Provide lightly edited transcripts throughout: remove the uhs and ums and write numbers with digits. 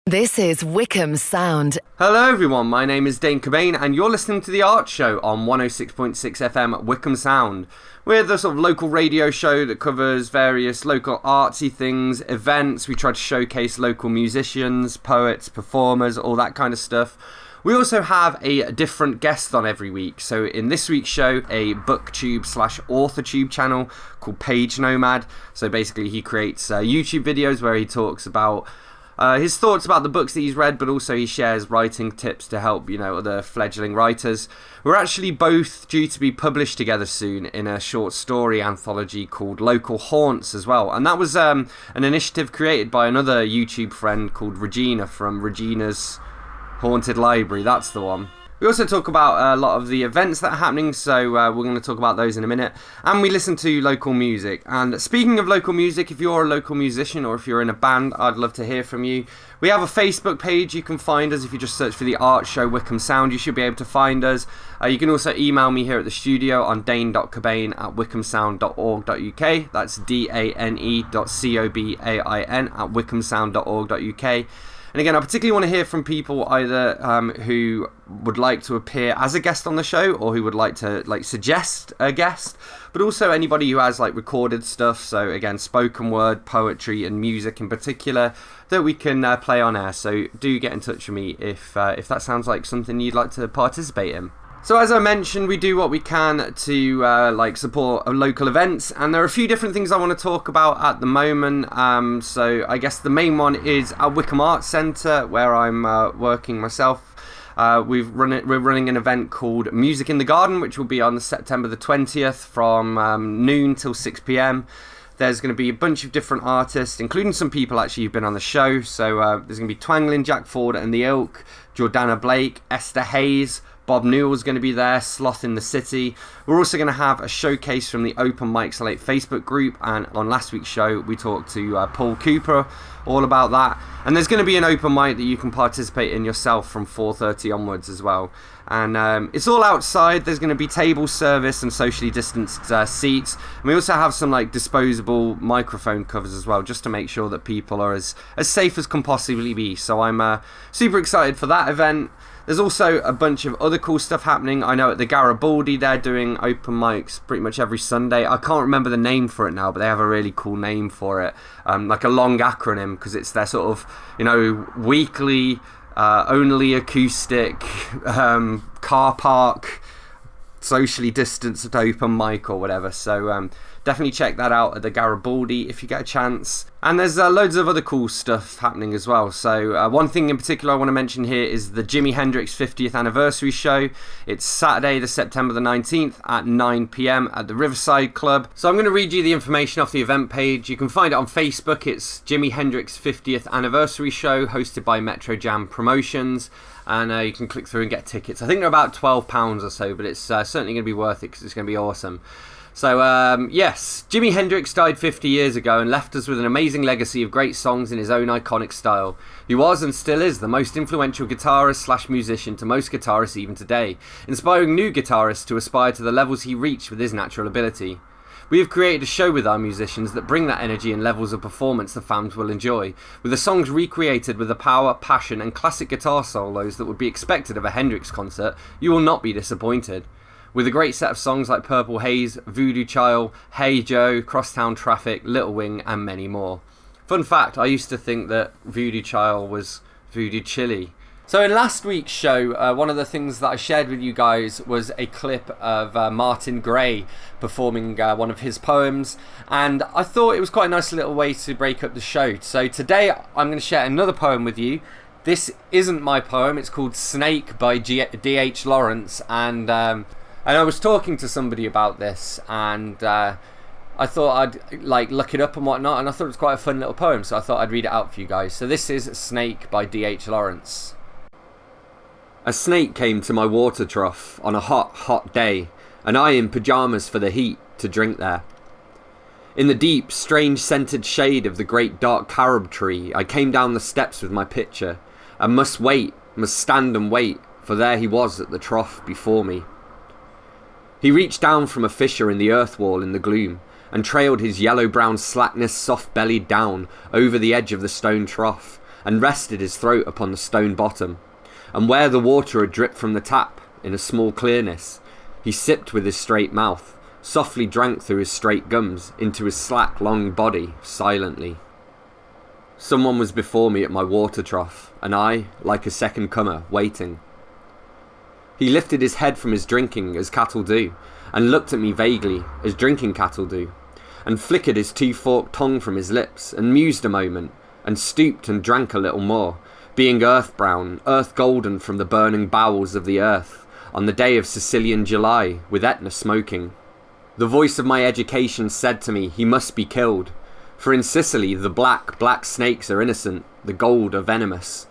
This is Wickham Sound. Hello everyone, my name is Dane Cobain and you're listening to The Art Show on 106.6 FM Wickham Sound. We're the sort of local radio show that covers various local artsy things, events. We try to showcase local musicians, poets, performers, all that kind of stuff. We also have a different guest on every week. So in this week's show, a BookTube/AuthorTube channel called Page Nomad. So basically he creates YouTube videos where he talks about his thoughts about the books that he's read, but also he shares writing tips to help, other fledgling writers. We're actually both due to be published together soon in a short story anthology called Local Haunts as well. And that was an initiative created by another YouTube friend called Regina from Regina's Haunted Library. That's the one. We also talk about a lot of the events that are happening, so we're going to talk about those in a minute. And we listen to local music. And speaking of local music, if you're a local musician or if you're in a band, I'd love to hear from you. We have a Facebook page. You can find us if you just search for The Art Show Wickham Sound. You should be able to find us. You can also email me here at the studio on dane.cobain@wickhamsound.org.uk. That's dane.cobain@wickhamsound.org.uk. And again, I particularly want to hear from people either who would like to appear as a guest on the show or who would like to suggest a guest, but also anybody who has recorded stuff. So again, spoken word, poetry and music in particular that we can play on air. So do get in touch with me if that sounds like something you'd like to participate in. So as I mentioned, we do what we can to support local events, and there are a few different things I want to talk about at the moment. So I guess the main one is at Wickham Arts Centre, where I'm working myself. We're running an event called Music in the Garden, which will be on September the 20th from noon till 6 p.m. There's going to be a bunch of different artists, including some people actually who've been on the show. So there's going to be Twangling, Jack Ford and the Ilk, Jordana Blake, Esther Hayes, Bob Newell's going to be there, Sloth in the City. We're also going to have a showcase from the Open Mics Late Facebook group, and on last week's show we talked to Paul Cooper all about that. And there's going to be an open mic that you can participate in yourself from 4:30 onwards as well. And it's all outside. There's going to be table service and socially distanced seats. And we also have some disposable microphone covers as well, just to make sure that people are as safe as can possibly be. So I'm super excited for that event. There's also a bunch of other cool stuff happening. I know at the Garibaldi they're doing open mics pretty much every Sunday. I can't remember the name for it now, but they have a really cool name for it. Like a long acronym, because it's their sort of, weekly, only acoustic, car park, socially distanced open mic or whatever. So definitely check that out at the Garibaldi if you get a chance. And there's loads of other cool stuff happening as well. So one thing in particular I want to mention here is the Jimi Hendrix 50th anniversary show. It's Saturday, the September the 19th at 9 p.m. at the Riverside Club. So I'm going to read you the information off the event page. You can find it on Facebook. It's Jimi Hendrix 50th anniversary show hosted by Metro Jam Promotions. And you can click through and get tickets. I think they're about £12 or so, but it's certainly going to be worth it because it's going to be awesome. So, yes, Jimi Hendrix died 50 years ago and left us with an amazing legacy of great songs in his own iconic style. He was and still is the most influential guitarist/musician to most guitarists even today, inspiring new guitarists to aspire to the levels he reached with his natural ability. We have created a show with our musicians that bring that energy and levels of performance the fans will enjoy, with the songs recreated with the power, passion and classic guitar solos that would be expected of a Hendrix concert. You will not be disappointed. With a great set of songs like Purple Haze, Voodoo Child, Hey Joe, Crosstown Traffic, Little Wing and many more. Fun fact, I used to think that Voodoo Child was Voodoo Chili. So in last week's show, one of the things that I shared with you guys was a clip of Martin Gray performing one of his poems, and I thought it was quite a nice little way to break up the show. So today I'm going to share another poem with you. This isn't my poem, it's called Snake by D.H. Lawrence, and I was talking to somebody about this, and I thought I'd look it up and whatnot, and I thought it was quite a fun little poem, so I thought I'd read it out for you guys. So this is Snake by D.H. Lawrence. A snake came to my water trough on a hot, hot day, and I in pyjamas for the heat to drink there. In the deep, strange scented shade of the great dark carob tree, I came down the steps with my pitcher, and must stand and wait, for there he was at the trough before me. He reached down from a fissure in the earth wall in the gloom, and trailed his yellow-brown slackness soft-bellied down over the edge of the stone trough, and rested his throat upon the stone bottom. And where the water had dripped from the tap, in a small clearness, he sipped with his straight mouth, softly drank through his straight gums into his slack long body, silently. Someone was before me at my water trough, and I, like a second comer, waiting. He lifted his head from his drinking, as cattle do, and looked at me vaguely, as drinking cattle do, and flickered his two-forked tongue from his lips, and mused a moment, and stooped and drank a little more, being earth-brown, earth-golden from the burning bowels of the earth, on the day of Sicilian July, with Etna smoking. The voice of my education said to me he must be killed, for in Sicily the black snakes are innocent, the gold are venomous.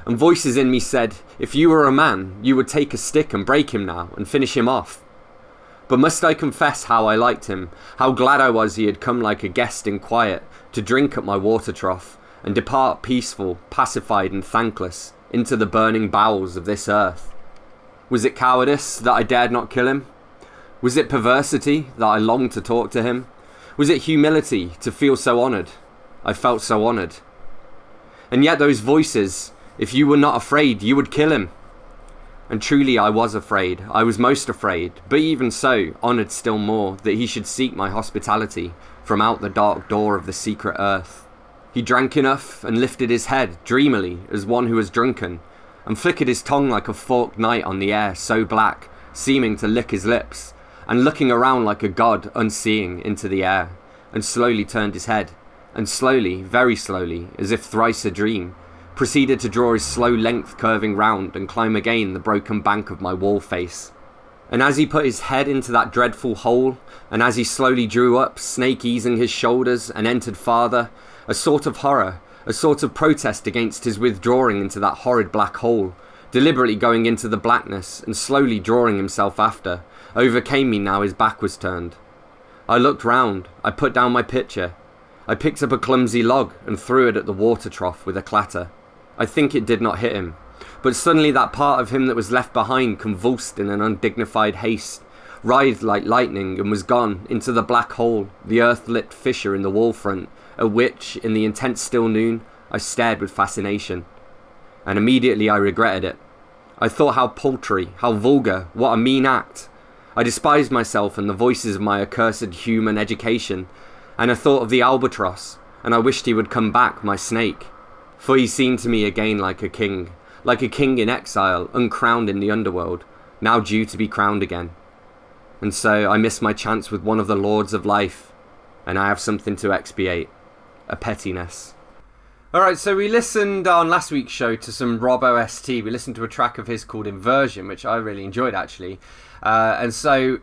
And voices in me said, if you were a man, you would take a stick and break him now, and finish him off. But must I confess how I liked him, how glad I was he had come like a guest in quiet, to drink at my water trough, and depart peaceful, pacified and thankless, into the burning bowels of this earth. Was it cowardice that I dared not kill him? Was it perversity that I longed to talk to him? Was it humility to feel so honoured? I felt so honoured. And yet those voices, if you were not afraid, you would kill him. And truly I was afraid, I was most afraid, but even so, honoured still more, that he should seek my hospitality from out the dark door of the secret earth. He drank enough, and lifted his head, dreamily, as one who has drunken, and flickered his tongue like a forked knight on the air so black, seeming to lick his lips, and looking around like a god unseeing into the air, and slowly turned his head, and slowly, very slowly, as if thrice a dream, proceeded to draw his slow length curving round and climb again the broken bank of my wall face. And as he put his head into that dreadful hole, and as he slowly drew up, snake easing his shoulders, and entered farther, a sort of horror, a sort of protest against his withdrawing into that horrid black hole, deliberately going into the blackness and slowly drawing himself after, overcame me now his back was turned. I looked round, I put down my pitcher, I picked up a clumsy log and threw it at the water trough with a clatter. I think it did not hit him, but suddenly that part of him that was left behind convulsed in an undignified haste, writhed like lightning and was gone into the black hole, the earth-lit fissure in the wall front, at which, in the intense still noon, I stared with fascination. And immediately I regretted it. I thought how paltry, how vulgar, what a mean act. I despised myself and the voices of my accursed human education, and I thought of the albatross, and I wished he would come back, my snake. For he seemed to me again like a king in exile, uncrowned in the underworld, now due to be crowned again. And so I missed my chance with one of the lords of life, and I have something to expiate, a pettiness. Alright, so we listened on last week's show to some Rob OST. We listened to a track of his called Inversion, which I really enjoyed actually. And so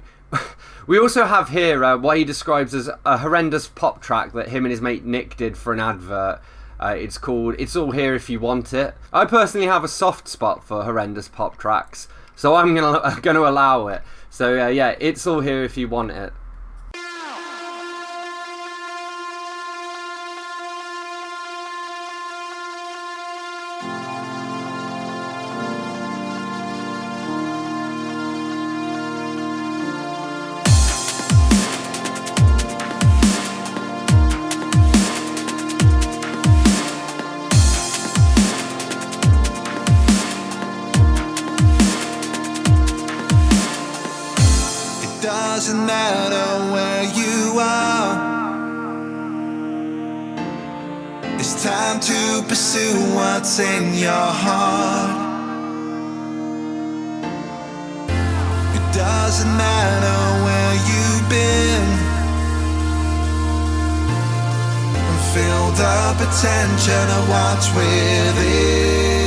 we also have here what he describes as a horrendous pop track that him and his mate Nick did for an advert. It's called It's All Here If You Want It. I personally have a soft spot for horrendous pop tracks, so I'm gonna allow it. So yeah, It's All Here If You Want It. Doesn't matter where you are. It's time to pursue what's in your heart. It doesn't matter where you've been. Feel the potential of what's within.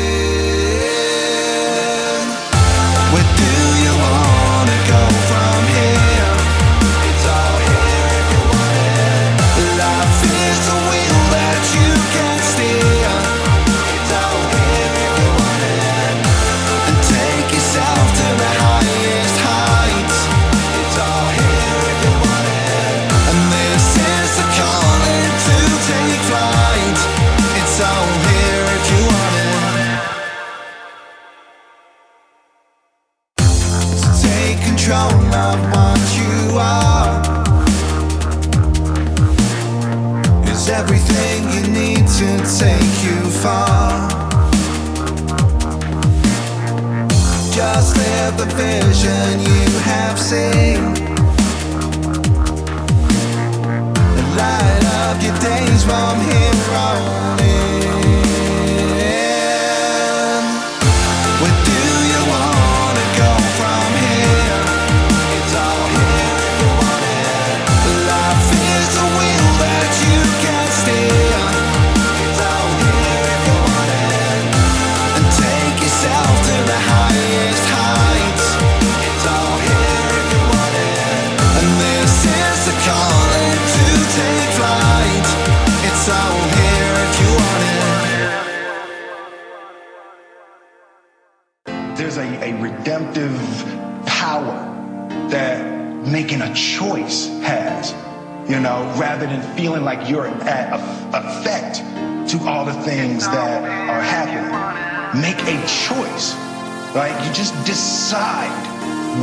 Where do you wanna go from here? It's all here if you want it. Life is a wheel that you can steer. It's all here if you want it. And take yourself to the highest heights. It's all here if you want it. And this is the calling to take flight. It's all here if you with the vision you have seen. Light up your days from here on in. Where do you wanna go from here? It's all here if you want it. Life is a wheel that you can steer. It's all here if you want it. And take yourself to the highest heights. It's all here if you want it. And this is the calling to take flight. It's all here if you want it. There's a redemptive power that making a choice has, you know, rather than feeling like you're at effect to all the things that are happening. Make a choice, right? You just decide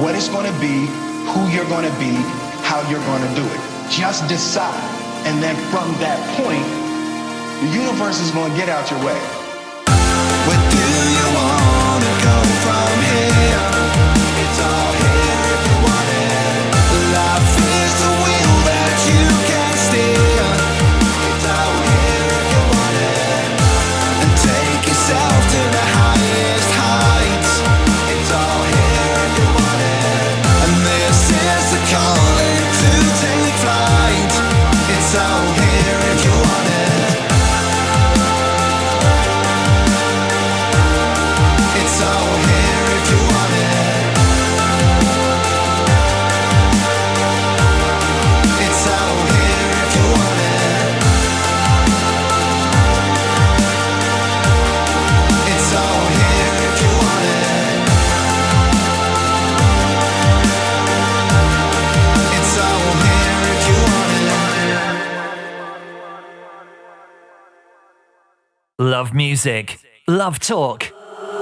what it's going to be, who you're going to be, how you're going to do it. Just decide. And then from that point, the universe is going to get out your way. Where do you wanna go from here? It's all here if you want it. Life is a wheel that you can steer. It's all here if you want it. And take yourself to the highest heights. It's all here if you want it. And this is the calling to take flight. It's all here if you want it. It's all here if you want it. It's all here if you want it. It's all here if you want it. It's all here if you want it. Love music, love talk,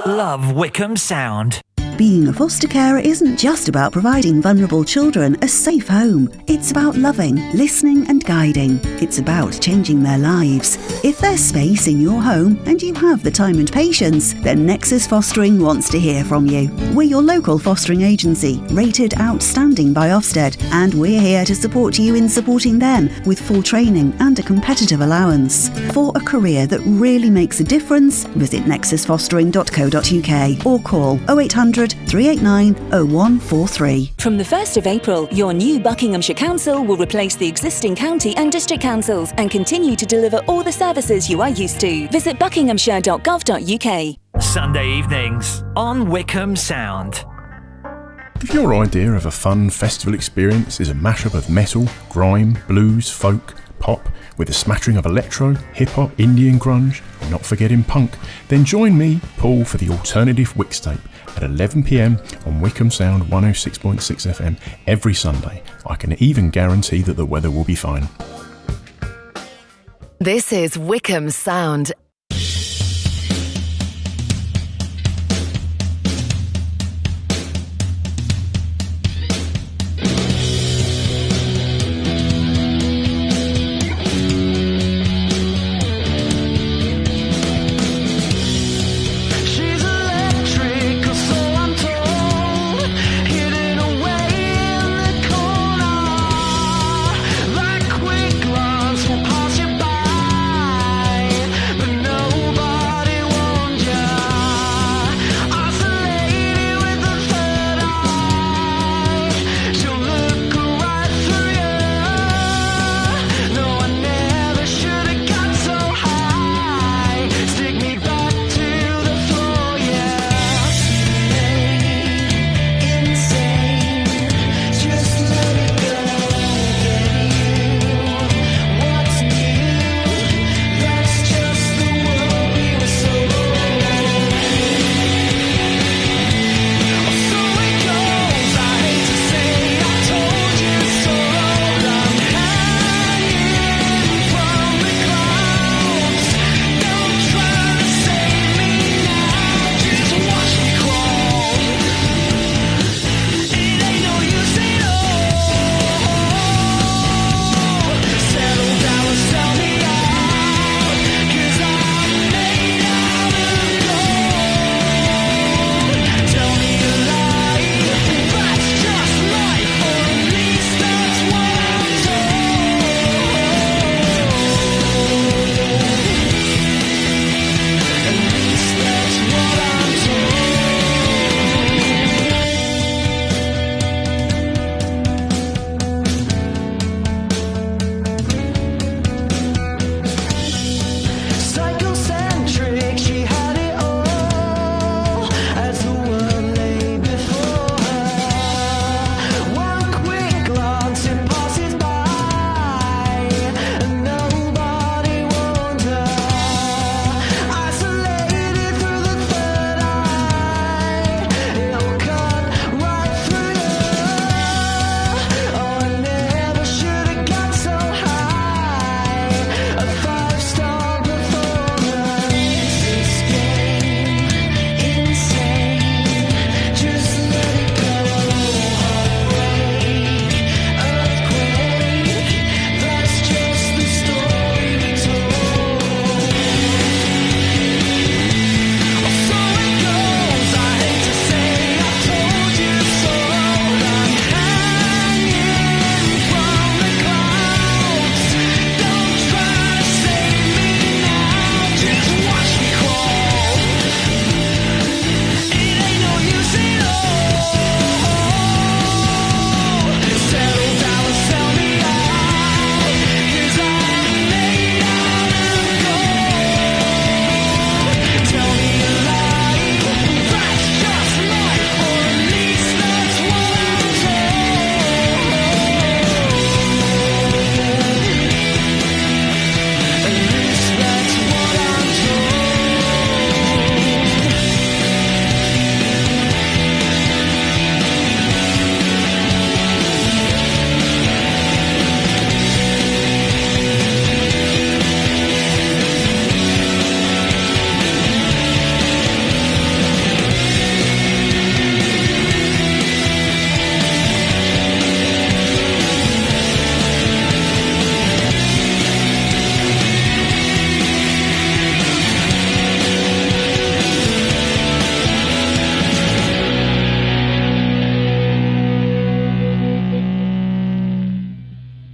love Wickham Sound. Being a foster carer isn't just about providing vulnerable children a safe home. It's about loving, listening and guiding. It's about changing their lives. If there's space in your home and you have the time and patience, then Nexus Fostering wants to hear from you. We're your local fostering agency, rated outstanding by Ofsted, and we're here to support you in supporting them with full training and a competitive allowance. For a career that really makes a difference, visit nexusfostering.co.uk or call 0800 389 0143. From the 1st of April, your new Buckinghamshire Council will replace the existing county and district councils and continue to deliver all the services you are used to. Visit buckinghamshire.gov.uk. Sunday evenings on Wickham Sound. If your idea of a fun festival experience is a mashup of metal, grime, blues, folk, pop, with a smattering of electro, hip-hop, indie and grunge, and not forgetting punk, then join me, Paul, for the Alternative Wixtape at 11pm on Wickham Sound 106.6 FM every Sunday. I can even guarantee that the weather will be fine. This is Wickham Sound. But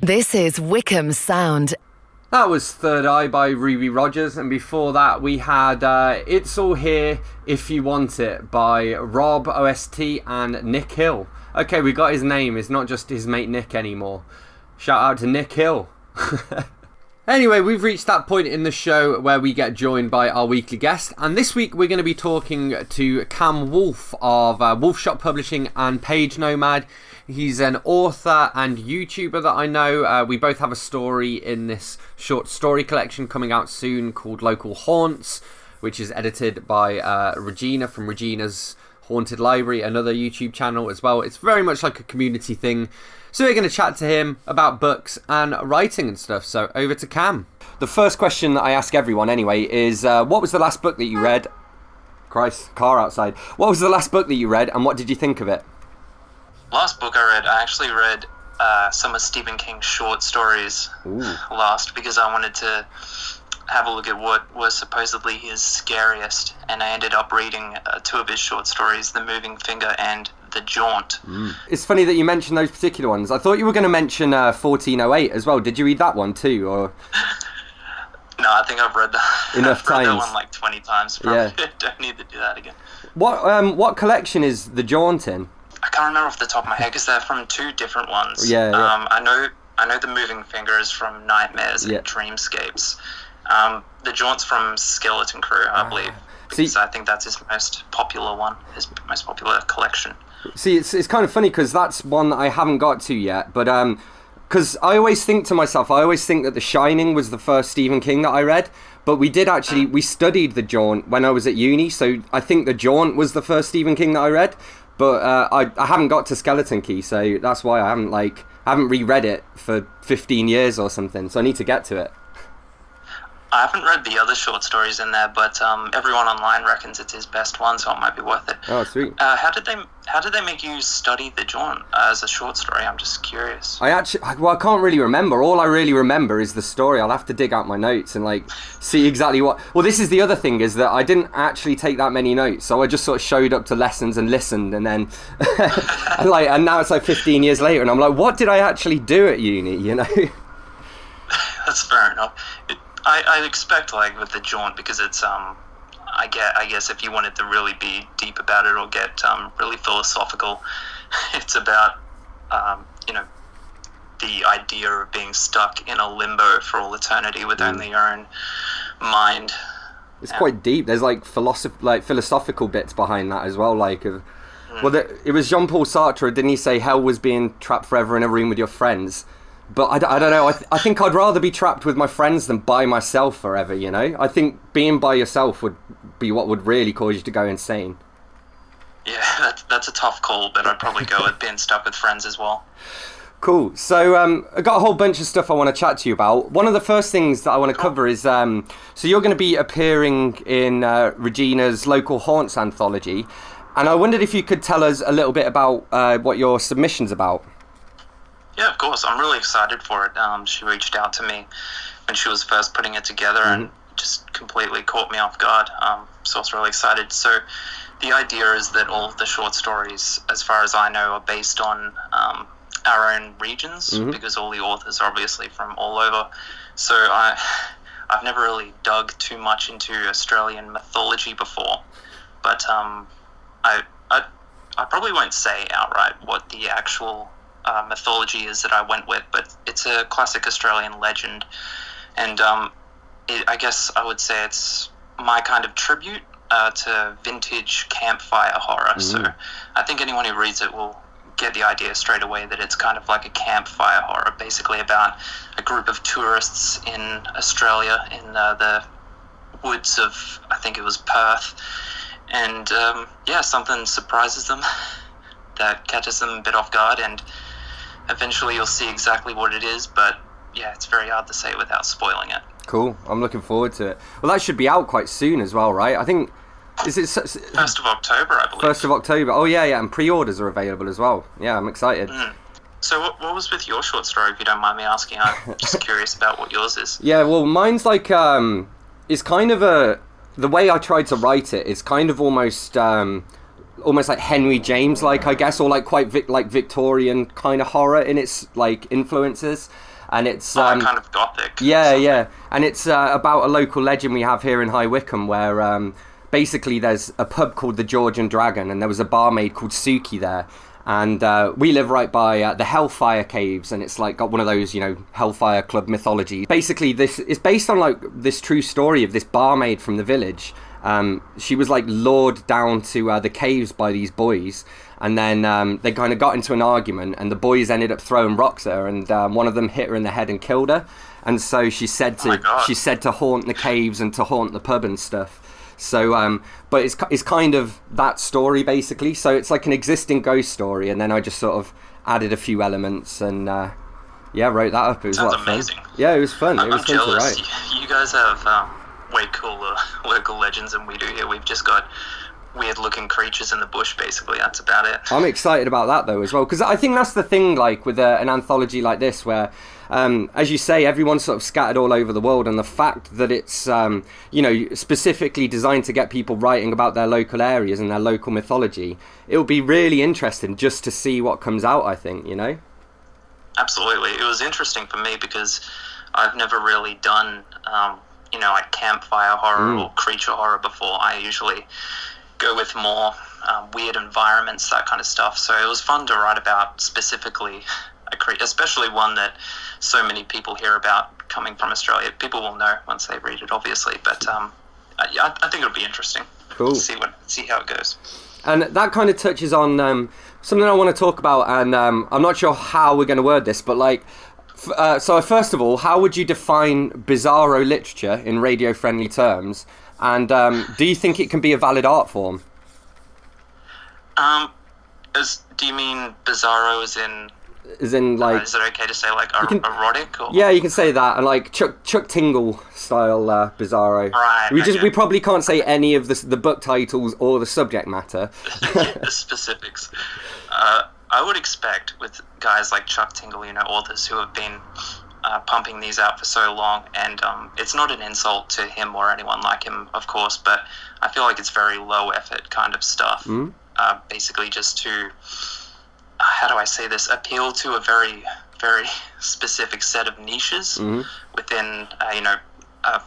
This is Wickham Sound. That was Third Eye by Ruby Rogers, and before that we had It's All Here If You Want It by Rob OST and Nick Hill. Okay, we got his name, it's not just his mate Nick anymore. Shout out to Nick Hill. Anyway, we've reached that point in the show where we get joined by our weekly guest, and this week we're going to be talking to Cam Wolfe of Wolfe Shop Publishing and Page Nomad. He's an author and YouTuber that I know. We both have a story in this short story collection coming out soon called Local Haunts, which is edited by Regina from Regina's Haunted Library, another YouTube channel as well. It's very much like a community thing. So we're going to chat to him about books and writing and stuff. So over to Cam. The first question that I ask everyone anyway is, what was the last book that you read? Christ, car outside. What was the last book that you read and what did you think of it? Last book I actually read some of Stephen King's short stories last, because I wanted to have a look at what was supposedly his scariest, and I ended up reading two of his short stories, The Moving Finger and The Jaunt. It's funny that you mentioned those particular ones. I thought you were going to mention 1408 as well. Did you read that one too? Or no, I think I've read that enough I've read times. that one like 20 times. Probably. Yeah. Don't need to do that again. What collection is The Jaunt in? I can't remember off the top of my head because they're from two different ones. Yeah. I know The Moving Finger is from Nightmares and Dreamscapes. The Jaunt's from Skeleton Crew, I believe, because I think that's his most popular one, his most popular collection. See, it's kind of funny because that's one that I haven't got to yet, but because I always think to myself, I always think that The Shining was the first Stephen King that I read, but we studied The Jaunt when I was at uni, so I think The Jaunt was the first Stephen King that I read, but I haven't got to Skeleton Key, so that's why I haven't reread it for 15 years or something, so I need to get to it. I haven't read the other short stories in there, but everyone online reckons it's his best one, so it might be worth it. Oh, sweet. How did they make you study The Jaunt as a short story? I'm just curious. I can't really remember. All I really remember is the story. I'll have to dig out my notes and see exactly what. Well, this is the other thing, is that I didn't actually take that many notes, so I just sort of showed up to lessons and listened, and then and now it's 15 years later, and I'm like, what did I actually do at uni? You know. That's fair enough. I expect with The Jaunt, because it's I guess if you wanted to really be deep about it or get really philosophical, it's about the idea of being stuck in a limbo for all eternity with only your own mind. It's quite deep. There's philosophical bits behind that as well. It was Jean-Paul Sartre, didn't he say hell was being trapped forever in a room with your friends? But I don't know, I think I'd rather be trapped with my friends than by myself forever, you know? I think being by yourself would be what would really cause you to go insane. Yeah, that's a tough call, but I'd probably go with being stuck with friends as well. Cool. So I got a whole bunch of stuff I want to chat to you about. One of the first things that I want to cover is, so you're going to be appearing in Regina's Local Haunts anthology, and I wondered if you could tell us a little bit about what your submission's about. Yeah, of course. I'm really excited for it. She reached out to me when she was first putting it together and just completely caught me off guard. So I was really excited. So the idea is that all of the short stories, as far as I know, are based on our own regions, because all the authors are obviously from all over. So I've never really dug too much into Australian mythology before, but I probably won't say outright what the actual mythology is that I went with, but it's a classic Australian legend, and I guess I would say it's my kind of tribute to vintage campfire horror. So I think anyone who reads it will get the idea straight away that it's kind of like a campfire horror, basically about a group of tourists in Australia in the woods of, I think it was Perth, and something surprises them that catches them a bit off guard, and eventually you'll see exactly what it is, but yeah, it's very hard to say without spoiling it. Cool. I'm looking forward to it. Well, that should be out quite soon as well, right? I think, is it 1st of October, I believe. 1st of October. Oh, yeah, and pre-orders are available as well. Yeah, I'm excited. So what was with your short story, if you don't mind me asking? I'm just curious about what yours is. Yeah, well, mine's it's kind of the way I tried to write it is kind of almost like Henry James, I guess, or quite Victorian kind of horror in its influences. and it's kind of gothic. Yeah, and it's about a local legend we have here in High Wycombe, where basically there's a pub called the Georgian Dragon, and there was a barmaid called Suki there. And we live right by the Hellfire Caves, and it's like got one of those, Hellfire Club mythology. Basically, this is based on like this true story of this barmaid from the village. She was like lured down to the caves by these boys, and then they kind of got into an argument, and the boys ended up throwing rocks at her, and one of them hit her in the head and killed her. And so she said to haunt the caves and to haunt the pub and stuff. So, but it's kind of that story basically. So it's like an existing ghost story, and then I just sort of added a few elements and wrote that up. It was Sounds a lot of amazing. fun. Yeah, it was fun. I'm fun jealous. to write. You guys have way cooler local legends than we do here. We've just got weird looking creatures in the bush basically. That's about it. I'm excited about that though as well, because I think that's the thing, like with an anthology like this, where as you say, everyone's sort of scattered all over the world, and the fact that it's specifically designed to get people writing about their local areas and their local mythology, it will be really interesting just to see what comes out, I think. Absolutely. It was interesting for me because I've never really done like campfire horror or creature horror before. I usually go with more weird environments, that kind of stuff. So it was fun to write about specifically a creature, especially one that so many people hear about coming from Australia. People will know once they read it, obviously, but I think it'll be interesting. Cool. See how it goes. And that kind of touches on something I want to talk about, and I'm not sure how we're going to word this, but like, so first of all, how would you define bizarro literature in radio-friendly terms? And do you think it can be a valid art form? Do you mean bizarro as in... As in, like... is it okay to say, like, erotic? Or? Yeah, you can say that, and like Chuck Tingle style bizarro. Right. We probably can't say any of the book titles or the subject matter. The specifics. I would expect with guys like Chuck Tingle, authors who have been pumping these out for so long, and it's not an insult to him or anyone like him, of course, but I feel like it's very low effort kind of stuff. Basically just to, how do I say this, appeal to a very, very specific set of niches within,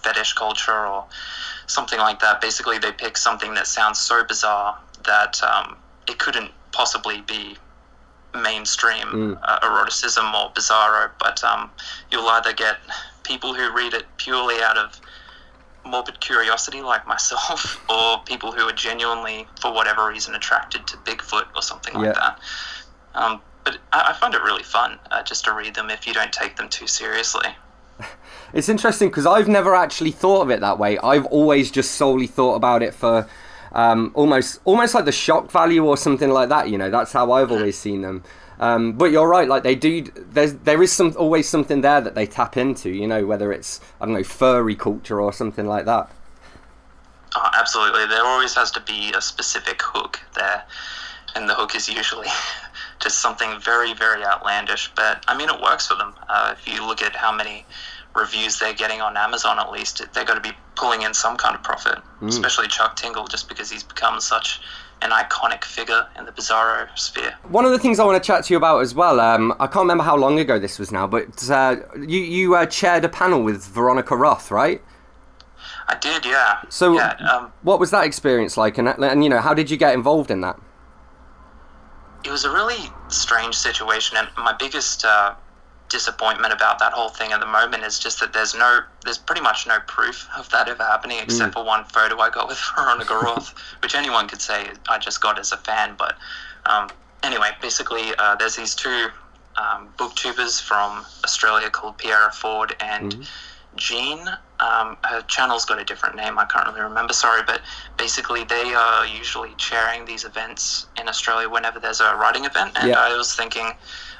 fetish culture or something like that. Basically, they pick something that sounds so bizarre that it couldn't possibly be mainstream eroticism or bizarro, but you'll either get people who read it purely out of morbid curiosity like myself, or people who are genuinely, for whatever reason, attracted to Bigfoot or something like that. But I find it really fun just to read them if you don't take them too seriously. It's interesting because I've never actually thought of it that way. I've always just solely thought about it for almost like the shock value or something like that. That's how I've always seen them. But you're right, like they do. There is always something there that they tap into. Whether it's, I don't know, furry culture or something like that. Oh, absolutely. There always has to be a specific hook there, and the hook is usually just something very, very outlandish. But I mean, it works for them. If you look at how many reviews they're getting on Amazon, at least they're going to be pulling in some kind of profit. Especially Chuck Tingle, just because he's become such an iconic figure in the bizarro sphere. One of the things I want to chat to you about as well, I can't remember how long ago this was now, but you chaired a panel with Veronica Roth, right? I did, yeah. So what was that experience like, and how did you get involved in that? It was a really strange situation, and my biggest disappointment about that whole thing at the moment is just that there's pretty much no proof of that ever happening, except for one photo I got with Veronica Roth, which anyone could say I just got as a fan. But anyway, basically there's these two booktubers from Australia called Pierre Ford and Jean. Her channel's got a different name, I can't really remember, sorry, but basically they are usually chairing these events in Australia whenever there's a writing event, and I was thinking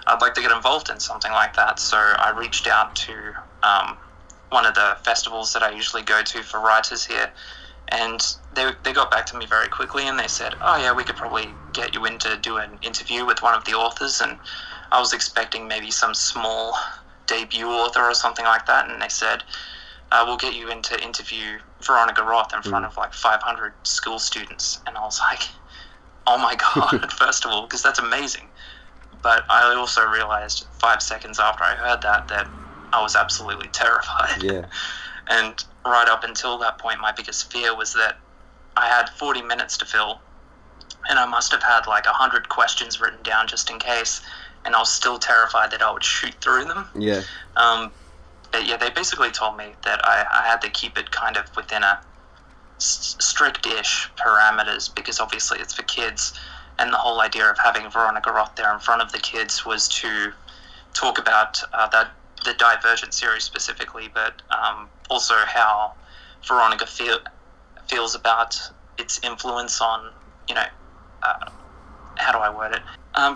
I'd like to get involved in something like that. So I reached out to one of the festivals that I usually go to for writers here, and they got back to me very quickly, and they said, oh yeah, we could probably get you in to do an interview with one of the authors. And I was expecting maybe some small debut author or something like that, and they said, we'll get you in to interview Veronica Roth in front of like 500 school students. And I was like, oh my god, first of all, because that's amazing. But I also realized 5 seconds after I heard that I was absolutely terrified. Yeah. And right up until that point, my biggest fear was that I had 40 minutes to fill, and I must have had like 100 questions written down just in case, and I was still terrified that I would shoot through them. Yeah. But yeah, they basically told me that I had to keep it kind of within a strict-ish parameters, because obviously it's for kids, and the whole idea of having Veronica Roth there in front of the kids was to talk about the Divergent series specifically, but also how Veronica feels about its influence on, how do I word it?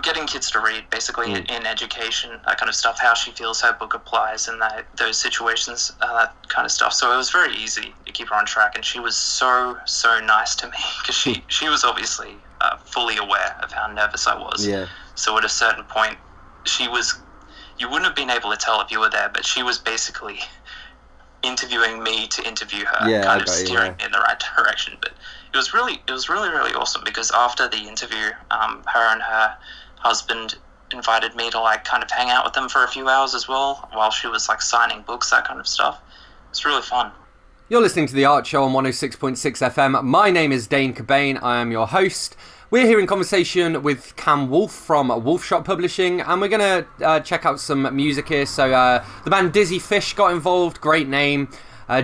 Getting kids to read, basically, in education, that kind of stuff, how she feels her book applies in those situations, that kind of stuff. So it was very easy to keep her on track, and she was so nice to me, because she was obviously fully aware of how nervous I was. Yeah. So at a certain point, you wouldn't have been able to tell if you were there, but she was basically interviewing me to interview her, kind of steering me in the right direction. But it was really awesome, because after the interview, her and her husband invited me to like kind of hang out with them for a few hours as well, while she was like signing books, that kind of stuff. It's really fun. You're listening to The Art Show on 106.6 FM. My name is Dane Cobain. I am your host. We're here in conversation with Cam Wolfe from Wolfe Shop Publishing, and we're going to check out some music here. So the band Dizzy Fish got involved, great name.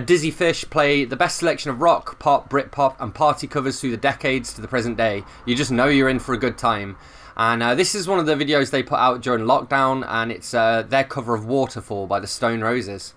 Dizzy Fish play the best selection of rock, pop, Britpop and party covers through the decades to the present day. You just know you're in for a good time. And this is one of the videos they put out during lockdown, and it's their cover of Waterfall by the Stone Roses.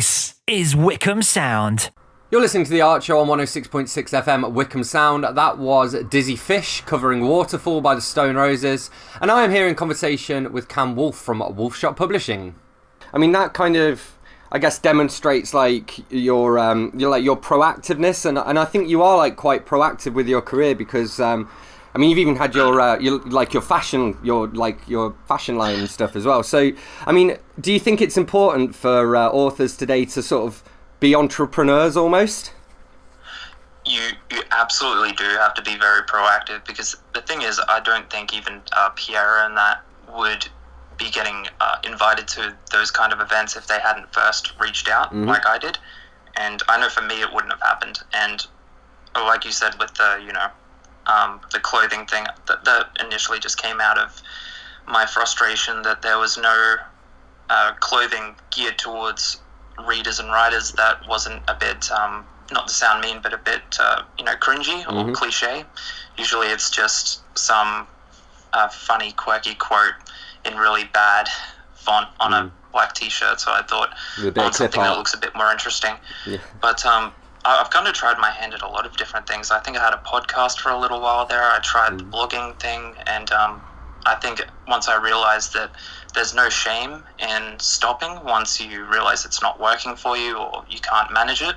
This is Wickham Sound. You're listening to The Art Show on 106.6 FM Wickham Sound. That was Dizzy Fish covering Waterfall by the Stone Roses. And I am here in conversation with Cam Wolfe from Wolfe Shop Publishing. I mean, that kind of, I guess, demonstrates like your proactiveness, and I think you are like quite proactive with your career because I mean, you've even had your fashion line and stuff as well. So, I mean, do you think it's important for authors today to sort of be entrepreneurs almost? You absolutely do have to be very proactive, because the thing is, I don't think even Pierre and that would be getting invited to those kind of events if they hadn't first reached out like I did. And I know for me it wouldn't have happened. And like you said with the clothing thing, that initially just came out of my frustration that there was no clothing geared towards readers and writers that wasn't a bit, not to sound mean, but a bit, cringy or cliche. Usually it's just some funny, quirky quote in really bad font on a black t-shirt. So I thought I want something that looks a bit more interesting. Yeah. But I've kind of tried my hand at a lot of different things. I think I had a podcast for a little while there. I tried the blogging thing, and I think once I realized that there's no shame in stopping once you realize it's not working for you or you can't manage it,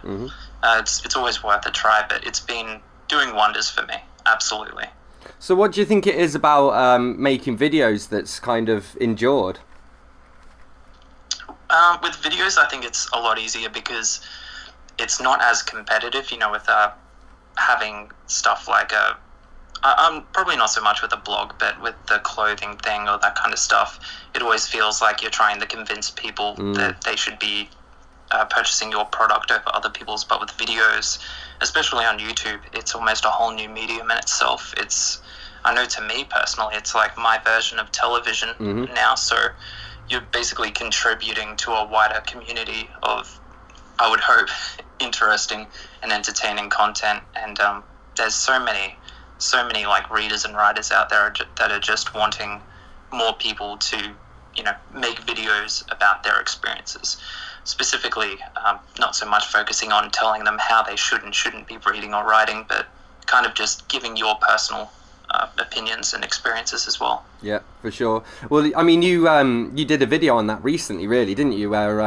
it's always worth a try. But it's been doing wonders for me, absolutely. So what do you think it is about making videos that's kind of endured? With videos, I think it's a lot easier because it's not as competitive, with having stuff like I'm probably not so much with a blog, but with the clothing thing or that kind of stuff, it always feels like you're trying to convince people that they should be purchasing your product over other people's. But with videos, especially on YouTube, it's almost a whole new medium in itself. I know to me personally, it's like my version of television now. So you're basically contributing to a wider community of, I would hope, interesting and entertaining content. And there's so many like readers and writers out there that are just wanting more people to, make videos about their experiences. Specifically, not so much focusing on telling them how they should and shouldn't be reading or writing, but kind of just giving your personal opinions and experiences as well. Yeah, for sure. Well, I mean, you did a video on that recently, really, didn't you? Where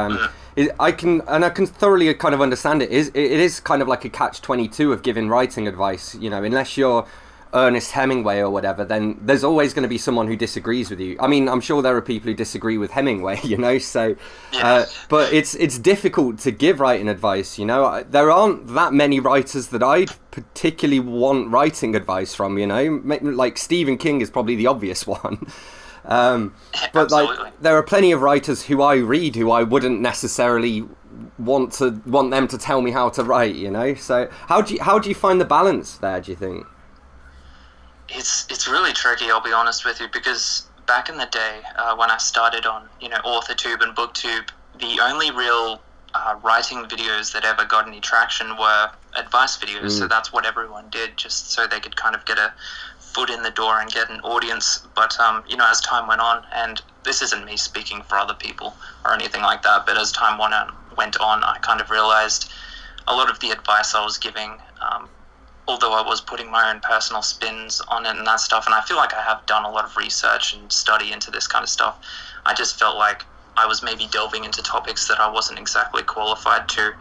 I can thoroughly kind of understand it. It is kind of like a catch-22 of giving writing advice. Unless you're Ernest Hemingway or whatever, then there's always going to be someone who disagrees with you. I mean, I'm sure there are people who disagree with Hemingway, so but it's difficult to give writing advice. There aren't that many writers that I'd particularly want writing advice from. Like Stephen King is probably the obvious one. But like, there are plenty of writers who I read who I wouldn't necessarily want them to tell me how to write. So how do you find the balance there, do you think? It's really tricky, I'll be honest with you, because back in the day when I started on AuthorTube and BookTube, the only real writing videos that ever got any traction were advice videos. So that's what everyone did, just so they could kind of get a foot in the door and get an audience. But as time went on, and this isn't me speaking for other people or anything like that, but as time went on, I kind of realized a lot of the advice I was giving, although I was putting my own personal spins on it and that stuff, and I feel like I have done a lot of research and study into this kind of stuff, I just felt like I was maybe delving into topics that I wasn't exactly qualified to.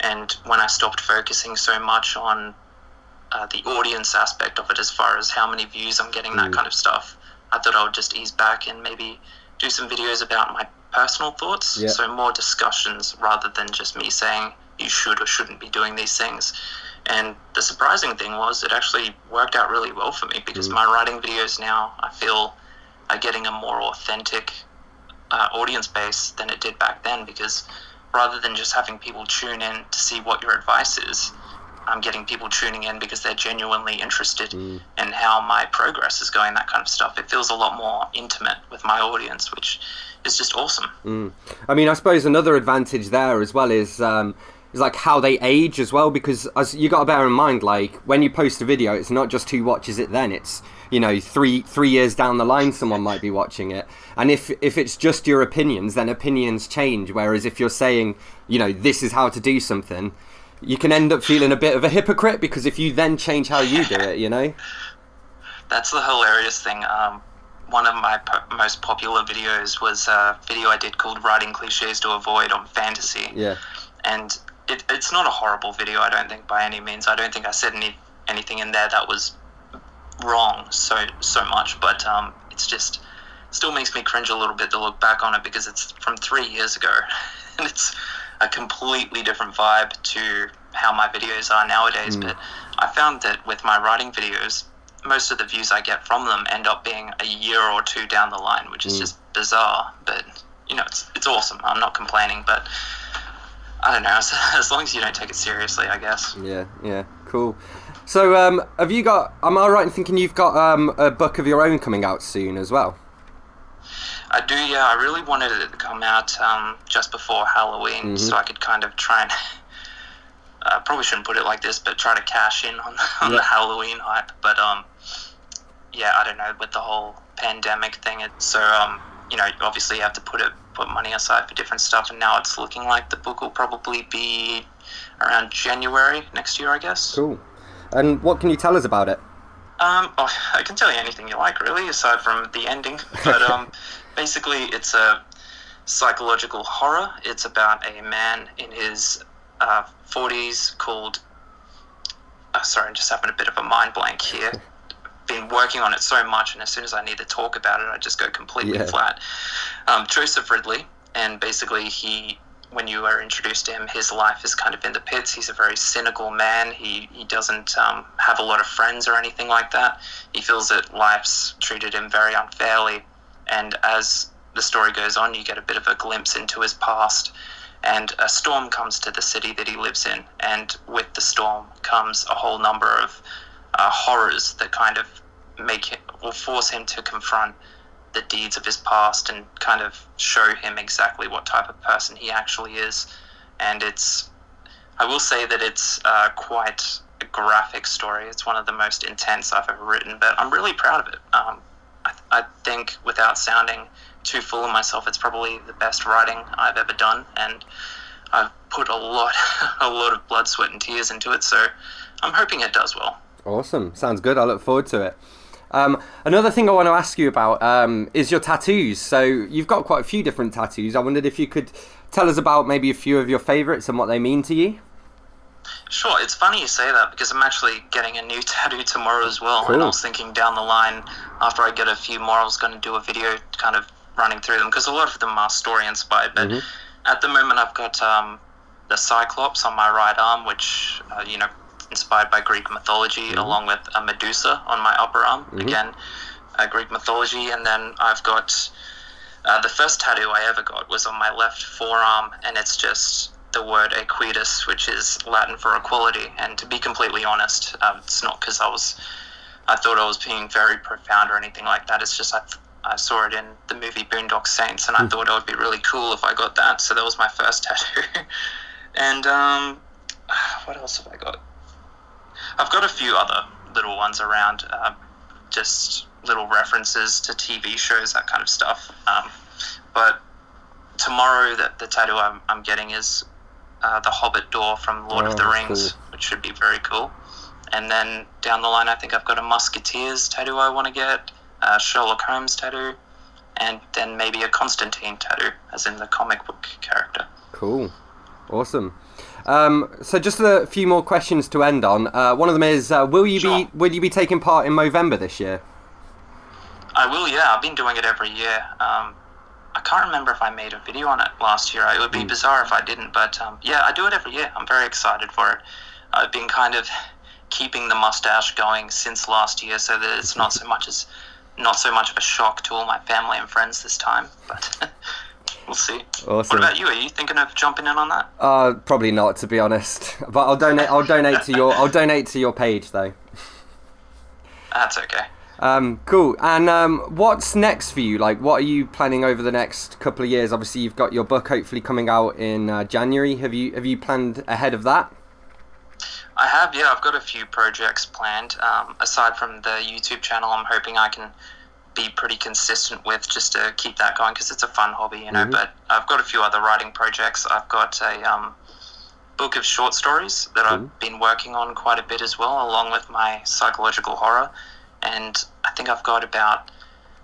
And when I stopped focusing so much on the audience aspect of it, as far as how many views I'm getting, that kind of stuff, I thought I would just ease back and maybe do some videos about my personal thoughts. Yeah. So more discussions rather than just me saying you should or shouldn't be doing these things. And the surprising thing was it actually worked out really well for me, because my writing videos now, I feel, are getting a more authentic audience base than it did back then, because rather than just having people tune in to see what your advice is, I'm getting people tuning in because they're genuinely interested in how my progress is going, that kind of stuff. It feels a lot more intimate with my audience, which is just awesome. I mean, I suppose another advantage there as well is is like how they age as well, because as you got to bear in mind, like when you post a video, it's not just who watches it then, it's, you know, three years down the line someone might be watching it, and if it's just your opinions, then opinions change, whereas if you're saying, you know, this is how to do something, you can end up feeling a bit of a hypocrite, because if you then change how you do it, you know. That's the hilarious thing. One of my most popular videos was a video I did called Writing Cliches to Avoid on fantasy. Yeah. And it's not a horrible video, I don't think, by any means. I don't think I said anything in there that was wrong so much, but it's just still makes me cringe a little bit to look back on it, because it's from 3 years ago, and it's a completely different vibe to how my videos are nowadays. But I found that with my writing videos, most of the views I get from them end up being a year or two down the line, which is just bizarre. But, you know, it's awesome. I'm not complaining, but I don't know, as long as you don't take it seriously, I guess. Yeah, cool. So, have you got, am I right in thinking you've got a book of your own coming out soon as well? I do, yeah. I really wanted it to come out just before Halloween, so I could kind of try and, probably shouldn't put it like this, but try to cash in on the Halloween hype. But, yeah, I don't know, with the whole pandemic thing, so, you know, obviously you have to put money aside for different stuff, and now it's looking like the book will probably be around January next year, I guess. Cool. And what can you tell us about it? I can tell you anything you like, really, aside from the ending. But basically, it's a psychological horror. It's about a man in his 40s called... sorry, I'm just having a bit of a mind blank here. Been working on it so much, and as soon as I need to talk about it, I just go completely flat. Joseph Ridley, and basically when you are introduced to him, his life is kind of in the pits. He's a very cynical man. He doesn't have a lot of friends or anything like that. He feels that life's treated him very unfairly, and as the story goes on, you get a bit of a glimpse into his past, and a storm comes to the city that he lives in, and with the storm comes a whole number of horrors that kind of force him to confront the deeds of his past and kind of show him exactly what type of person he actually is. And I will say that it's quite a graphic story. It's one of the most intense I've ever written, but I'm really proud of it. I think, without sounding too full of myself, it's probably the best writing I've ever done, and I've put a lot of blood, sweat and tears into it, so I'm hoping it does well. Awesome. Sounds good. I look forward to it. Another thing I want to ask you about is your tattoos. So you've got quite a few different tattoos. I wondered if you could tell us about maybe a few of your favourites and what they mean to you. Sure. It's funny you say that, because I'm actually getting a new tattoo tomorrow as well. Cool. And I was thinking down the line, after I get a few more, I was going to do a video kind of running through them, because a lot of them are story inspired. But at the moment, I've got the Cyclops on my right arm, which, you know, inspired by Greek mythology, along with a Medusa on my upper arm, again, Greek mythology. And then I've got the first tattoo I ever got was on my left forearm, and it's just the word equitas, which is Latin for equality. And to be completely honest, it's not because I thought I was being very profound or anything like that. It's just I saw it in the movie Boondock Saints, and I thought it would be really cool if I got that. So that was my first tattoo. And what else have I got? I've got a few other little ones around, just little references to TV shows, that kind of stuff. But tomorrow, the tattoo I'm getting is the Hobbit door from Lord of the Rings, which should be very cool. And then down the line, I think I've got a Musketeers tattoo I want to get, a Sherlock Holmes tattoo, and then maybe a Constantine tattoo, as in the comic book character. Cool. Awesome. So just a few more questions to end on. One of them is, will you be taking part in Movember this year? I will, yeah. I've been doing it every year. I can't remember if I made a video on it last year. It would be bizarre if I didn't, but yeah, I do it every year. I'm very excited for it. I've been kind of keeping the mustache going since last year, so that it's not so much of a shock to all my family and friends this time. But we'll see. Awesome. What about you? Are you thinking of jumping in on that? Probably not, to be honest. But I'll donate to your page though. That's okay. Cool. And what's next for you? Like, what are you planning over the next couple of years? Obviously, you've got your book hopefully coming out in January. Have you planned ahead of that? I have, yeah. I've got a few projects planned. Aside from the YouTube channel, I'm hoping I can be pretty consistent with, just to keep that going, because it's a fun hobby, you know. But I've got a few other writing projects. I've got a book of short stories that I've been working on quite a bit as well, along with my psychological horror. And I think I've got about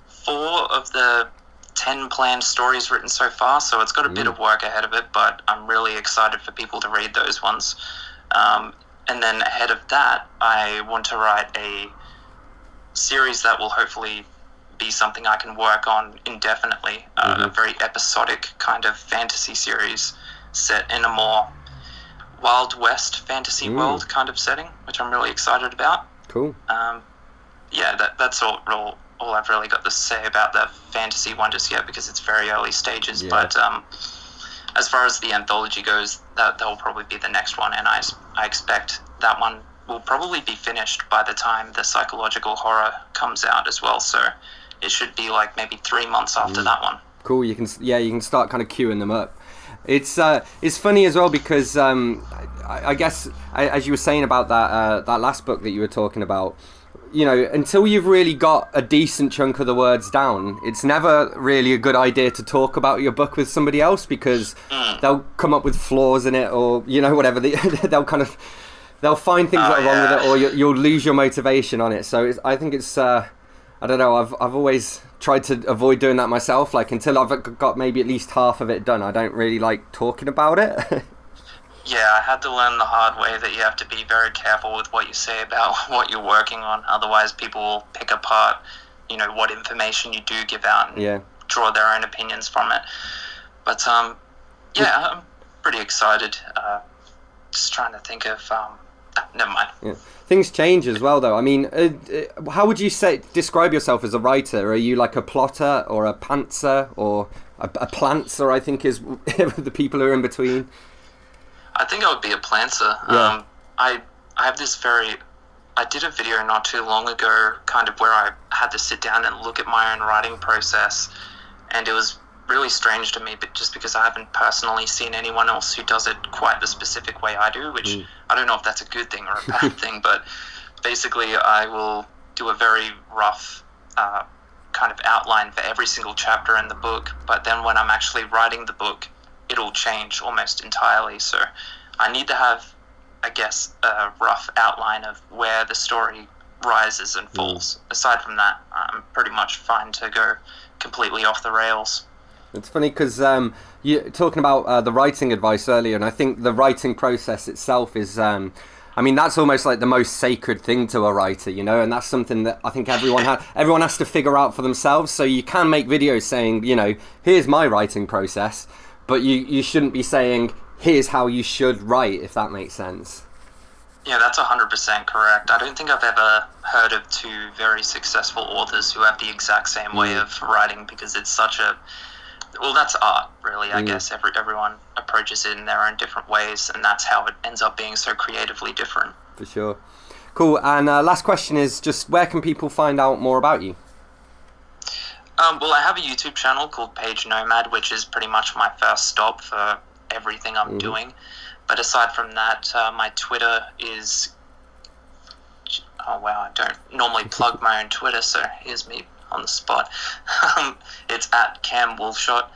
4 of the 10 planned stories written so far, so it's got a bit of work ahead of it, but I'm really excited for people to read those ones. And then ahead of that, I want to write a series that will hopefully be something I can work on indefinitely, a very episodic kind of fantasy series set in a more Wild West fantasy world kind of setting, which I'm really excited about. Cool. That's all I've really got to say about the fantasy one just yet, because it's very early stages. Yeah. But as far as the anthology goes, that will probably be the next one, and I expect that one will probably be finished by the time the psychological horror comes out as well. So it should be like maybe 3 months after that one. Cool. You can start kind of queuing them up. It's funny as well, because I guess, as you were saying about that last book that you were talking about, you know, until you've really got a decent chunk of the words down, it's never really a good idea to talk about your book with somebody else, because they'll come up with flaws in it, or, you know, whatever. They'll find things that are wrong with it, or you'll lose your motivation on it. So I think it's I don't know, I've always tried to avoid doing that myself. Like, until I've got maybe at least half of it done, I don't really like talking about it. Yeah, I had to learn the hard way that you have to be very careful with what you say about what you're working on. Otherwise, people will pick apart, you know, what information you do give out and draw their own opinions from it. But, I'm pretty excited. Just trying to think of... never mind. Yeah. Things change as well, though. I mean, how would you describe yourself as a writer? Are you like a plotter, or a pantser, or a plantser, I think is the people who are in between? I think I would be a planter. Yeah. I have this I did a video not too long ago, kind of where I had to sit down and look at my own writing process, and it was really strange to me, but just because I haven't personally seen anyone else who does it quite the specific way I do, which I don't know if that's a good thing or a bad thing, but basically I will do a very rough kind of outline for every single chapter in the book, but then when I'm actually writing the book, it'll change almost entirely. So I need to have, I guess, a rough outline of where the story rises and falls. Aside from that, I'm pretty much fine to go completely off the rails. It's funny because you're talking about the writing advice earlier, and I think the writing process itself is, I mean, that's almost like the most sacred thing to a writer, you know, and that's something that I think everyone has to figure out for themselves. So you can make videos saying, you know, here's my writing process, but you shouldn't be saying, here's how you should write, if that makes sense. Yeah, that's 100% correct. I don't think I've ever heard of 2 very successful authors who have the exact same way of writing, because it's such a... Well, that's art, really, I guess. Everyone approaches it in their own different ways, and that's how it ends up being so creatively different. For sure. Cool. And last question is just, where can people find out more about you? Well, I have a YouTube channel called Page Nomad, which is pretty much my first stop for everything I'm doing. But aside from that, my Twitter is... Oh, wow, I don't normally plug my own Twitter, so here's me on the spot. It's at CamWolfshot.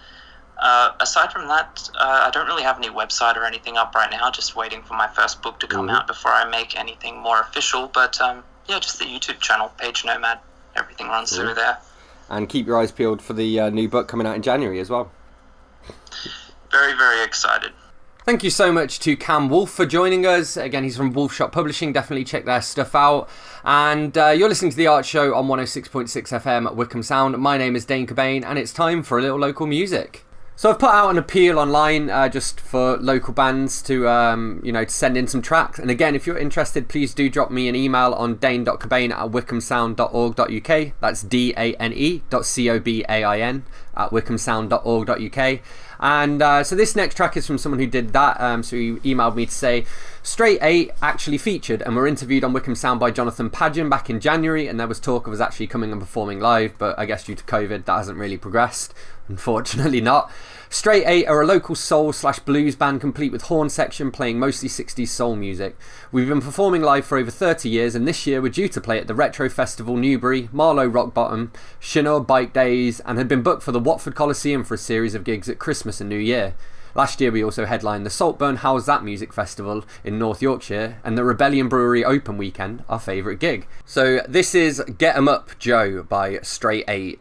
Aside from that, I don't really have any website or anything up right now, just waiting for my first book to come out before I make anything more official. But just the YouTube channel, Page Nomad. Everything runs through there. And keep your eyes peeled for the new book coming out in January as well. Very, very excited. Thank you so much to Cam Wolfe for joining us. Again, he's from Wolfe Shop Publishing. Definitely check their stuff out. And you're listening to The Art Show on 106.6 FM at Wickham Sound. My name is Dane Cobain, and it's time for a little local music. So I've put out an appeal online just for local bands to, to send in some tracks. And again, if you're interested, please do drop me an email on dane.cobain@wickhamsound.org.uk. That's dane.cobain at wickhamsound.org.uk. And so this next track is from someone who did that. So he emailed me to say, Straight 8 actually featured and were interviewed on Wickham Sound by Jonathan Pageant back in January, and there was talk of us actually coming and performing live, but I guess due to COVID that hasn't really progressed. Unfortunately not. Straight 8 are a local soul/blues band complete with horn section playing mostly 60s soul music. We've been performing live for over 30 years, and this year we're due to play at the Retro Festival Newbury, Marlow Rock Bottom, Chinor Bike Days, and had been booked for the Watford Coliseum for a series of gigs at Christmas and New Year. Last year we also headlined the Saltburn How's That Music Festival in North Yorkshire and the Rebellion Brewery Open Weekend, our favourite gig. So this is Get 'Em Up Joe by Straight 8.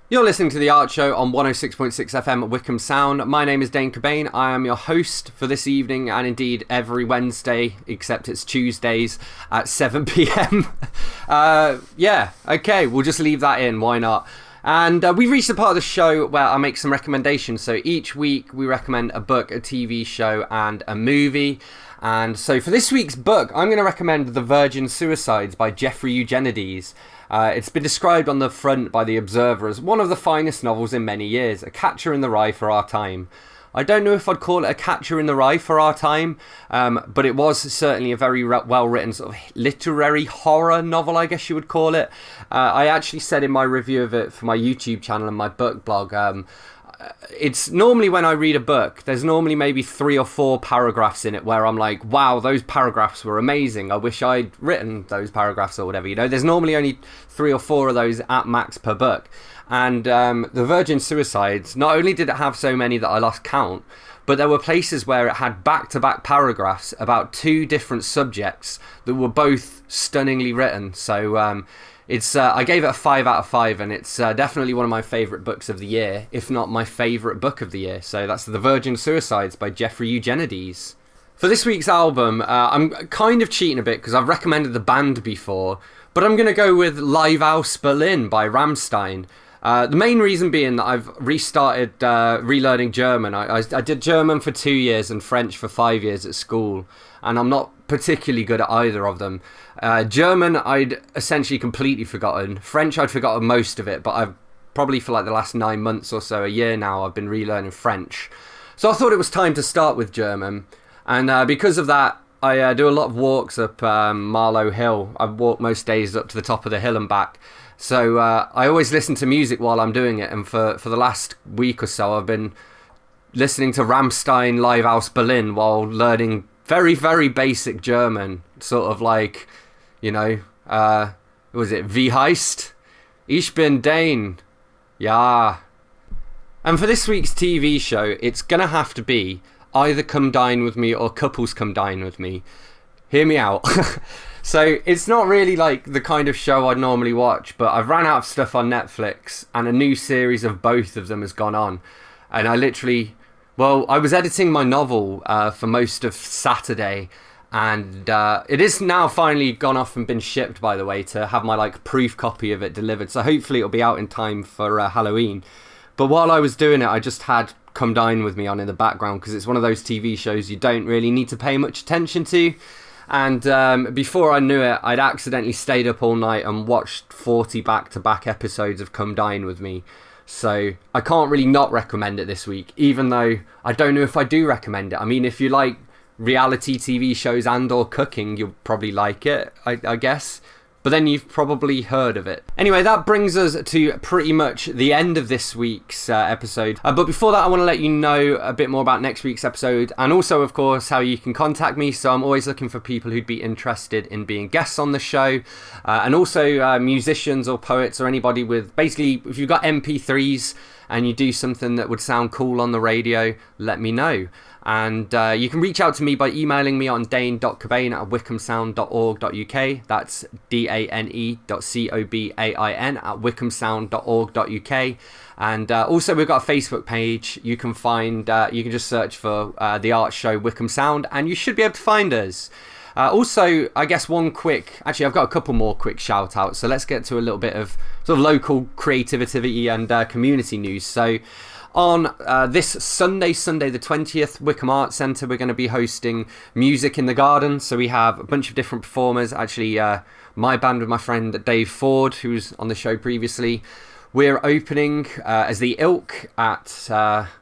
You're listening to The Art Show on 106.6 FM at Wickham Sound. My name is Dane Cobain. I am your host for this evening and indeed every Wednesday, except it's Tuesdays at 7 p.m. Okay, we'll just leave that in. Why not? And we've reached the part of the show where I make some recommendations. So each week we recommend a book, a TV show, and a movie. And so for this week's book, I'm going to recommend The Virgin Suicides by Jeffrey Eugenides. It's been described on the front by The Observer as one of the finest novels in many years, a catcher in the rye for our time. I don't know if I'd call it a catcher in the rye for our time, but it was certainly a very well-written sort of literary horror novel, I guess you would call it. I actually said in my review of it for my YouTube channel and my book blog, it's normally when I read a book, there's normally maybe 3 or 4 paragraphs in it where I'm like, wow, those paragraphs were amazing. I wish I'd written those paragraphs or whatever. You know, there's normally only 3 or 4 of those at max per book. And The Virgin Suicides, not only did it have so many that I lost count, but there were places where it had back-to-back paragraphs about 2 different subjects that were both stunningly written. So it's I gave it a 5 out of 5, and it's definitely one of my favourite books of the year, if not my favourite book of the year. So that's The Virgin Suicides by Jeffrey Eugenides. For this week's album, I'm kind of cheating a bit because I've recommended the band before, but I'm going to go with Live Aus Berlin by Rammstein. The main reason being that I've restarted relearning German. I did German for 2 years and French for 5 years at school, and I'm not particularly good at either of them. German, I'd essentially completely forgotten. French, I'd forgotten most of it, but I've probably for like the last 9 months or so, a year now, I've been relearning French. So I thought it was time to start with German, and because of that, I do a lot of walks up Marlow Hill. I walk most days up to the top of the hill and back. So I always listen to music while I'm doing it, and for the last week or so I've been listening to Rammstein Live Aus Berlin while learning very, very basic German. Sort of like, you know, what was it? Wie heißt? Ich bin Dane. Ja. And for this week's TV show, it's going to have to be either Come Dine With Me or Couples Come Dine With Me. Hear me out. So it's not really like the kind of show I'd normally watch, but I've ran out of stuff on Netflix and a new series of both of them has gone on. And I was editing my novel for most of Saturday, and it is now finally gone off and been shipped, by the way, to have my like proof copy of it delivered. So hopefully it'll be out in time for Halloween. But while I was doing it, I just had Come Dine With Me on in the background because it's one of those TV shows you don't really need to pay much attention to. And before I knew it, I'd accidentally stayed up all night and watched 40 back-to-back episodes of Come Dine With Me. So I can't really not recommend it this week, even though I don't know if I do recommend it. I mean, if you like reality TV shows and or cooking, you'll probably like it, I guess. But then you've probably heard of it. Anyway, that brings us to pretty much the end of this week's episode. But before that, I want to let you know a bit more about next week's episode, and also, of course, how you can contact me. So I'm always looking for people who'd be interested in being guests on the show, and also musicians or poets or anybody with, basically, if you've got MP3s and you do something that would sound cool on the radio, let me know. And you can reach out to me by emailing me on dane.cobain@wickhamsound.org.uk. That's dane.cobain@wickhamsound.org.uk. And also we've got a Facebook page. You can find, you can just search for the art show Wickham Sound, and you should be able to find us. Also, I guess actually I've got a couple more quick shout outs. So let's get to a little bit of sort of local creativity and community news. So on this Sunday the 20th, Wickham Arts Centre, we're going to be hosting Music in the Garden. So we have a bunch of different performers. Actually, my band with my friend Dave Ford, who was on the show previously. We're opening as the Ilk at,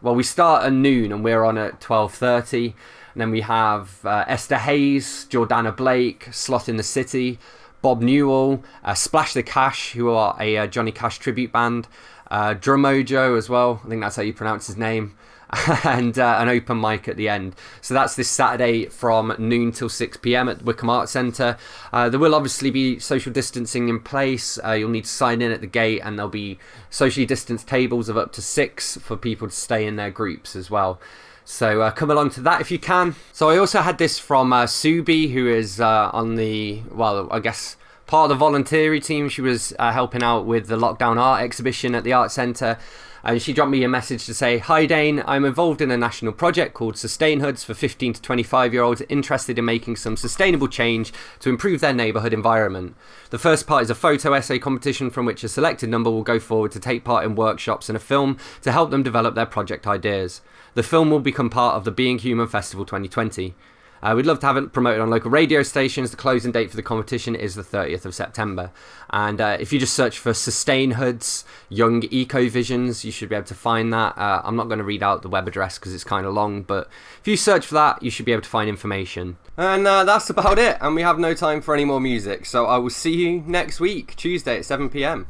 we start at noon and we're on at 12:30. And then we have Esther Hayes, Jordana Blake, Sloth in the City, Bob Newell, Splash the Cash, who are a Johnny Cash tribute band, Drumojo as well, I think that's how you pronounce his name, and an open mic at the end. So that's this Saturday from noon till 6 p.m. at Wickham Arts Centre. There will obviously be social distancing in place. You'll need to sign in at the gate, and there'll be socially distanced tables of up to 6 for people to stay in their groups as well. So come along to that if you can. So I also had this from Subi, who is on the, I guess, part of the voluntary team. She was helping out with the Lockdown Art exhibition at the Art Centre. And she dropped me a message to say, "Hi Dane, I'm involved in a national project called Sustain Hoods for 15 to 25-year-olds interested in making some sustainable change to improve their neighbourhood environment. The first part is a photo essay competition from which a selected number will go forward to take part in workshops and a film to help them develop their project ideas. The film will become part of the Being Human Festival 2020. We'd love to have it promoted on local radio stations. The closing date for the competition is the 30th of September. And if you just search for Sustain Hoods, Young Eco Visions, you should be able to find that. I'm not going to read out the web address because it's kind of long, but if you search for that, you should be able to find information. And that's about it. And we have no time for any more music. So I will see you next week, Tuesday at 7 p.m.